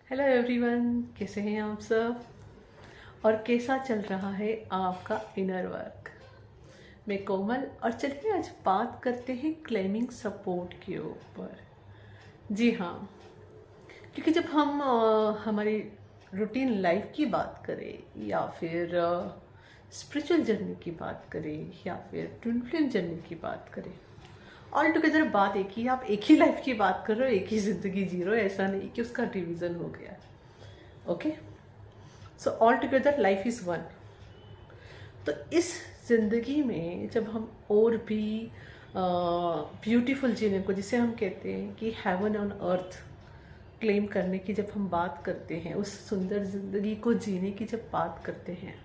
Hello everyone, कैसे हैं आप सब और कैसा चल रहा है आपका इनर वर्क। मैं कोमल और चलिए आज बात करते हैं क्लेमिंग सपोर्ट के ऊपर। जी हाँ, क्योंकि जब हम हमारी रूटीन लाइफ की बात करें या फिर स्पिरिचुअल जर्नी की बात करें या फिर ट्विन फ्लेम जर्नी की बात करें, ऑल टुगेदर बात एक ही, आप एक ही लाइफ की बात कर रहे हो, एक ही ज़िंदगी जी रहे हो। ऐसा नहीं कि उसका डिवीज़न हो गया। Okay, so all together life is one. तो इस ज़िंदगी में जब हम और भी ब्यूटीफुल जीने को, जिसे हम कहते हैं कि हेवन ऑन अर्थ क्लेम करने की जब हम बात करते हैं, उस सुंदर ज़िंदगी को जीने की जब बात करते हैं,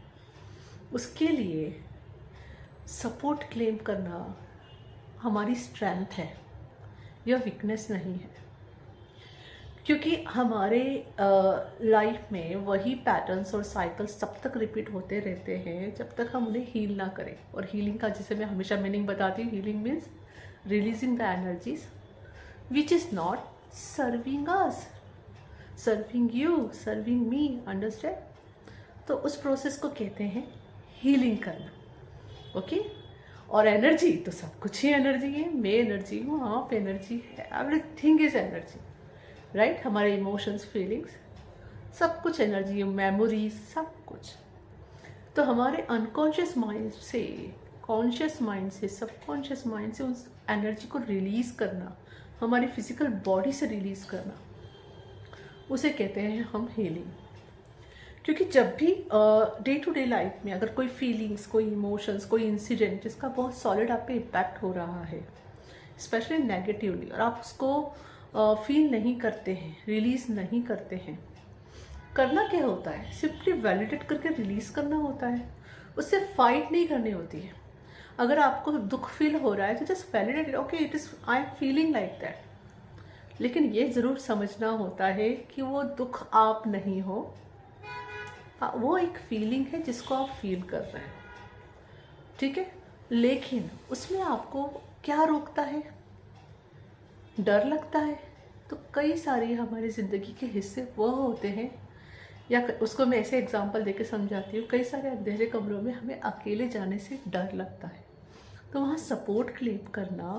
उसके लिए सपोर्ट क्लेम करना हमारी स्ट्रेंथ है, यह वीकनेस नहीं है। क्योंकि हमारे लाइफ में वही पैटर्न्स और साइकिल्स तब तक रिपीट होते रहते हैं जब तक हम उन्हें हील ना करें। और हीलिंग का, जिसे मैं हमेशा मीनिंग बताती हूँ, healing means releasing the energies which is not serving us, serving you, serving me. Understand? तो उस प्रोसेस को कहते हैं हीलिंग करना। ओके, और एनर्जी तो सब कुछ ही एनर्जी है। मैं एनर्जी हूँ, आप एनर्जी है, एवरीथिंग इज एनर्जी, राइट? हमारे इमोशंस, फीलिंग्स, सब कुछ एनर्जी है, मेमोरीज, सब कुछ। तो हमारे अनकॉन्शियस माइंड से कॉन्शियस माइंड से सबकॉन्शियस माइंड से उस एनर्जी को रिलीज करना, हमारी फिजिकल बॉडी से रिलीज करना, उसे कहते हैं हम हीलिंग। क्योंकि जब भी डे टू डे लाइफ में अगर कोई फीलिंग्स, कोई इमोशंस, कोई इंसिडेंट जिसका बहुत सॉलिड आप पे इम्पैक्ट हो रहा है, स्पेशली नेगेटिवली, और आप उसको फील नहीं करते हैं, रिलीज नहीं करते हैं, करना क्या होता है? सिंपली वैलिडेट करके रिलीज करना होता है, उससे फाइट नहीं करनी होती है। अगर आपको दुख फील हो रहा है तो just validate, okay, it is, I am feeling like that. लेकिन ये जरूर समझना होता है कि वो दुख आप नहीं हो, वो एक फीलिंग है जिसको आप फील कर रहे हैं, ठीक है? लेकिन उसमें आपको क्या रोकता है? डर लगता है। तो कई सारे हमारी ज़िंदगी के हिस्से वो होते हैं, या उसको मैं ऐसे एग्जांपल देके समझाती हूँ, कई सारे अंधेरे कमरों में हमें अकेले जाने से डर लगता है। तो वहाँ सपोर्ट क्लेम करना,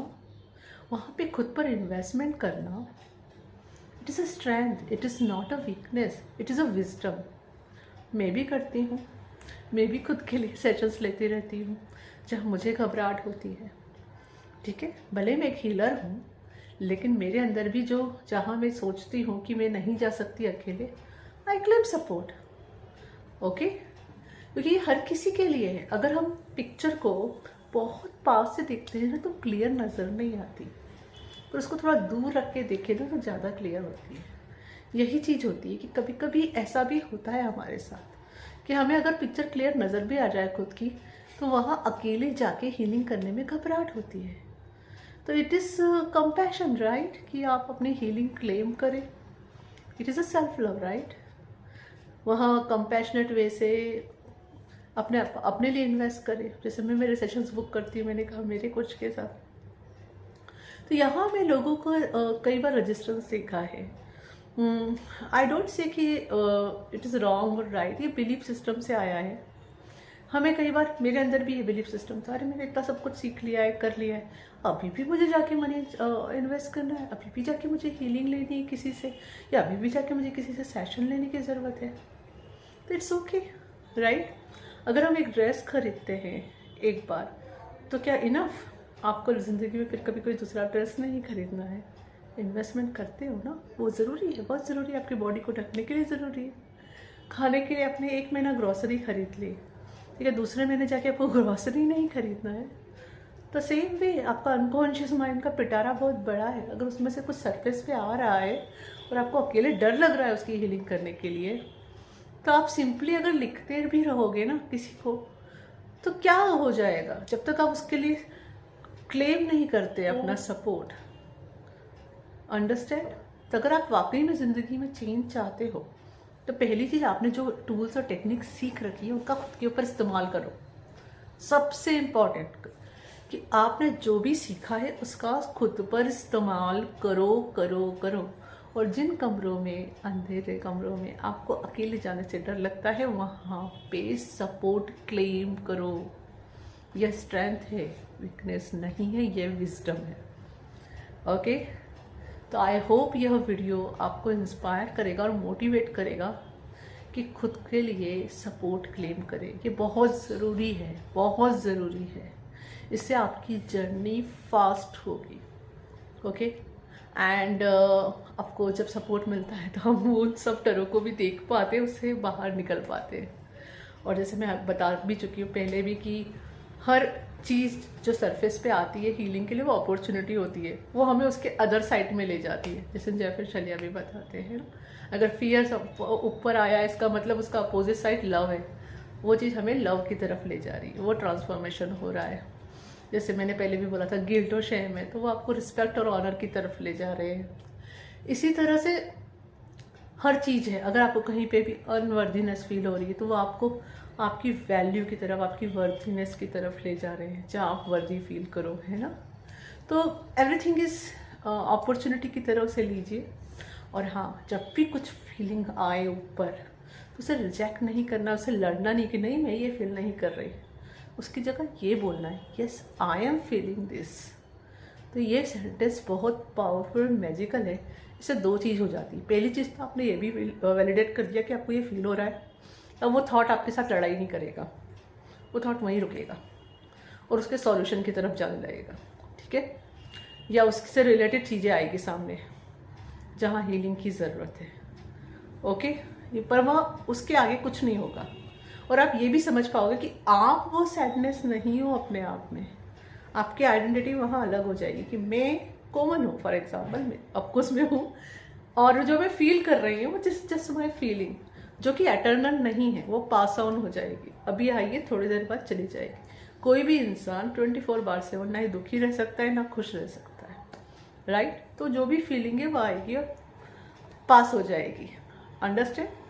वहाँ पे खुद पर इन्वेस्टमेंट करना, it is a strength, it is not a weakness, it is a wisdom. मैं भी करती हूँ, मैं भी खुद के लिए सेशंस लेती रहती हूँ जहाँ मुझे घबराहट होती है, ठीक है? भले मैं एक हीलर हूँ, लेकिन मेरे अंदर भी जो, जहाँ मैं सोचती हूँ कि मैं नहीं जा सकती अकेले, आई क्लेम सपोर्ट। ओके, क्योंकि ये हर किसी के लिए है। अगर हम पिक्चर को बहुत पास से देखते हैं ना तो क्लियर नज़र नहीं आती, पर उसको थोड़ा दूर रख के देखें ना तो ज़्यादा क्लियर होती है। यही चीज़ होती है कि कभी कभी ऐसा भी होता है हमारे साथ कि हमें अगर पिक्चर क्लियर नज़र भी आ जाए खुद की, तो वहाँ अकेले जाके हीलिंग करने में घबराहट होती है। तो इट इज़ कंपैशन, राइट, कि आप अपनी हीलिंग क्लेम करें। It is a self love, right? वहाँ कंपैशनेट वे से अपने लिए इन्वेस्ट करें। जैसे मैं मेरे सेशंस बुक करती हूँ, मैंने कहा मेरे कोच के साथ, तो यहाँ मैं लोगों को कई बार रजिस्टेंस देखा है। आई डोंट से कि इट इज़ रॉन्ग और राइट, ये बिलीफ सिस्टम से आया है। हमें कई बार, मेरे अंदर भी ये बिलीफ सिस्टम था, अरे मैंने इतना सब कुछ सीख लिया है, कर लिया है, अभी भी मुझे जाके मनी इन्वेस्ट करना है, अभी भी जाके मुझे हीलिंग लेनी है किसी से, या अभी भी जाके मुझे किसी से सेशन लेने की ज़रूरत है। तो इट्स ओके, राइट? अगर हम एक ड्रेस खरीदते हैं एक बार, तो क्या इनफ? आपको ज़िंदगी में फिर कभी कोई दूसरा ड्रेस नहीं खरीदना है? इन्वेस्टमेंट करते हो ना, वो ज़रूरी है, बहुत ज़रूरी है, आपकी बॉडी को ढकने के लिए ज़रूरी है। खाने के लिए आपने एक महीना ग्रॉसरी खरीद ली, ठीक है, दूसरे महीने जाके आपको ग्रॉसरी नहीं खरीदना है। तो सेम वे आपका अनकॉन्शियस माइंड का पिटारा बहुत बड़ा है, अगर उसमें से कुछ सरफेस पे आ रहा है और आपको अकेले डर लग रहा है उसकी हीलिंग करने के लिए, तो आप सिंपली अगर लिखते भी रहोगे ना किसी को, तो क्या हो जाएगा? जब तक आप उसके लिए क्लेम नहीं करते अपना सपोर्ट, अंडरस्टैंड? तो अगर आप वाकई में ज़िंदगी में चेंज चाहते हो, तो पहली चीज़, आपने जो टूल्स और टेक्निक सीख रखी है उनका खुद के ऊपर इस्तेमाल करो। सबसे इम्पॉर्टेंट कि आपने जो भी सीखा है उसका खुद पर इस्तेमाल करो करो करो। और जिन कमरों में, अंधेरे कमरों में आपको अकेले जाने से डर लगता है, वहाँ पे सपोर्ट क्लेम करो। यह स्ट्रेंथ है, वीकनेस नहीं है, यह विजडम है। ओके, तो आई होप यह वीडियो आपको इंस्पायर करेगा और मोटिवेट करेगा कि खुद के लिए सपोर्ट क्लेम करें। ये बहुत ज़रूरी है, बहुत ज़रूरी है। इससे आपकी जर्नी फास्ट होगी। ओके, एंड आपको जब सपोर्ट मिलता है तो हम उन सब डरों को भी देख पाते हैं, उससे बाहर निकल पाते हैं। और जैसे मैं बता भी चुकी हूँ पहले भी कि हर चीज़ जो सरफेस पे आती है हीलिंग के लिए, वो अपॉर्चुनिटी होती है, वो हमें उसके अदर साइड में ले जाती है। जैसे जयफर शलिया भी बताते हैं ना, अगर फियर ऊपर आया इसका मतलब उसका अपोजिट साइड लव है, वो चीज़ हमें लव की तरफ ले जा रही है, वो ट्रांसफॉर्मेशन हो रहा है। जैसे मैंने पहले भी बोला था गिल्ट और शेम है, तो वो आपको रिस्पेक्ट और ऑनर की तरफ ले जा रहे हैं। इसी तरह से हर चीज़ है, अगर आपको कहीं पे भी अनवर्दीनेस फील हो रही है तो वो आपको आपकी वैल्यू की तरफ, आपकी वर्दीनेस की तरफ ले जा रहे हैं, जहाँ आप वर्दी फील करो, है ना। तो एवरीथिंग इज़ अपॉर्चुनिटी की तरफ से लीजिए। और हाँ, जब भी कुछ फीलिंग आए ऊपर तो उसे रिजेक्ट नहीं करना, उसे लड़ना नहीं कि नहीं मैं ये फील नहीं कर रही। उसकी जगह ये बोलना है, yes I am feeling this. तो ये सेंटेंस बहुत पावरफुल, मैजिकल है। इससे दो चीज़ हो जाती है। पहली चीज़ तो आपने ये भी वैलिडेट कर दिया कि आपको ये फील हो रहा है, अब वो थॉट आपके साथ लड़ाई नहीं करेगा, वो थॉट वहीं रुकेगा और उसके सॉल्यूशन की तरफ जाने लगेगा, ठीक है। या उससे रिलेटेड चीज़ें आएगी सामने जहाँ हीलिंग की ज़रूरत है। ओके, पर वहाँ उसके आगे कुछ नहीं होगा। और आप ये भी समझ पाओगे कि आप वो सैडनेस नहीं हो अपने आप में, आपकी आइडेंटिटी वहाँ अलग हो जाएगी कि मैं कॉमन हूँ, फॉर एग्जाम्पल मैं ऑफकोर्स में हूँ, और जो मैं फील कर रही हूँ वो जस्ट माई फीलिंग, जो कि एटर्नल नहीं है, वो पास ऑन हो जाएगी। अभी आई है, थोड़ी देर बाद चली जाएगी। कोई भी इंसान 24/7 ना ही दुखी रह सकता है ना खुश रह सकता है, राइट। तो जो भी फीलिंग है वो आएगी और पास हो जाएगी, अंडरस्टैंड।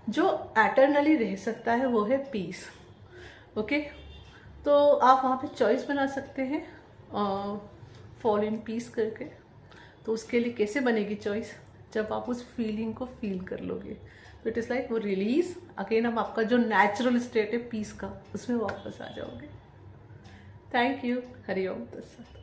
जो एटर्नली रह सकता है वो है पीस। ओके, तो आप वहाँ पे चॉइस बना सकते हैं फॉल इन पीस करके। तो उसके लिए कैसे बनेगी चॉइस, जब आप उस फीलिंग को फील कर लोगे तो इट इज़ लाइक वो रिलीज अगेन, आप आपका जो नेचुरल स्टेट है पीस का, उसमें वापस आ जाओगे। Thank you. हरिओम तत्सत।